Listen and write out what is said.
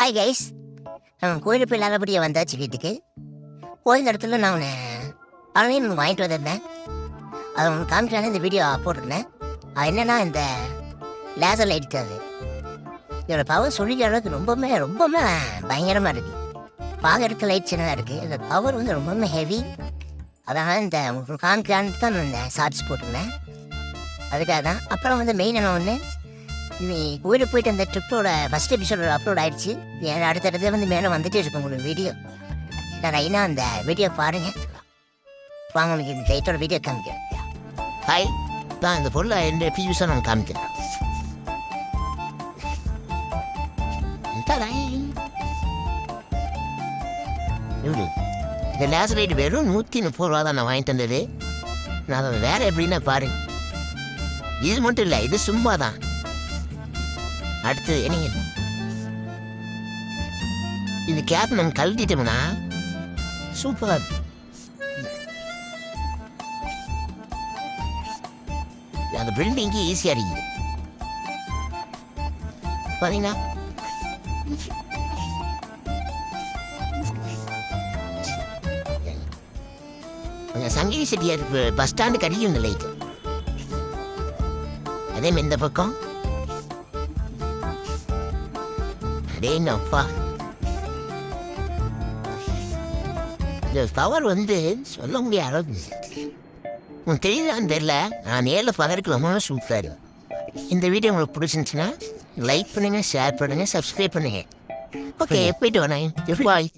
Hi guys, நம்ம கோயிலுக்கு போய் நல்லபடியாக வந்தாச்சு வீட்டுக்கு. கோயில் இடத்துல நான் ஆன்லைன் வாங்கிட்டு வந்திருந்தேன். அதை உங்களுக்கு காமிச்சாலே இந்த வீடியோ போட்டிருந்தேன். அது என்னென்னா இந்த லேசர் லைட். அது இதோட பவர் சொல்லிக்கிற அளவுக்கு ரொம்பவுமே பயங்கரமாக இருக்குது. பார்க்கறதுக்கு லைட் சின்னதாக இருக்குது, இந்த பவர் ரொம்பவுமே ஹெவி. அதனால் இந்த உங்களுக்கு காமிக்கலான்னு தான் நான் இந்த ஷார்ட்ஸ் போட்டிருந்தேன். அதுக்காக தான். அப்புறம் மெயின் என்ன ஒன்று, நீ கோயிலுக்கு போயிட்டு அந்த ட்ரிப்போட ஃபஸ்ட் எபிசோட அப்லோட் ஆகிடுச்சு. அடுத்தடுத்து மேலே வந்துட்டே இருக்கும் உங்களுக்கு வீடியோ. நான் ஐனா அந்த வீடியோ பாருங்க. வாங்க உங்களுக்கு இந்த டைட்டோட வீடியோ காமிக்கிறேன். ஹாய், தான் இந்த பொருளை எந்த பியூஸாக நான் காமிக்கிறேன். இந்த லேசர் லைட் வெறும் 130 ரூபா தான் நான் வாங்கிட்டு வந்தது. நான் அதை வேறு எப்படின்னா பாருங்க. இது மட்டும் இல்லை, இது சும்மா தான். அடுத்து என்னங்க, இந்த கேப் நம்ம கழட்டிட்டோம்னா சூப்பராக இருக்கு. அந்த பில்டிங்கு ஈஸியாக இருக்குது பார்த்தீங்கன்னா. சங்ககிரி செட்டியார் பஸ் ஸ்டாண்டு கடிக்கும் இந்த லைட்டு. அதே மாதிரி இந்த பக்கம் அடேங்கப்பா, இந்த பவர் சொல்ல முடியாத அளவுக்கு உங்களுக்கு தெரியுதான்னு தெரியல. நான் நேரில் பார்க்கறதுக்கு ரொம்ப சூப்பராக இருக்கும். இந்த வீடியோ உங்களுக்கு பிடிச்சிருந்துச்சுன்னா லைக் பண்ணுங்கள், ஷேர் பண்ணுங்கள், சப்ஸ்கிரைப் பண்ணுங்கள். ஓகே, போயிட்டு வரேன். பாய்.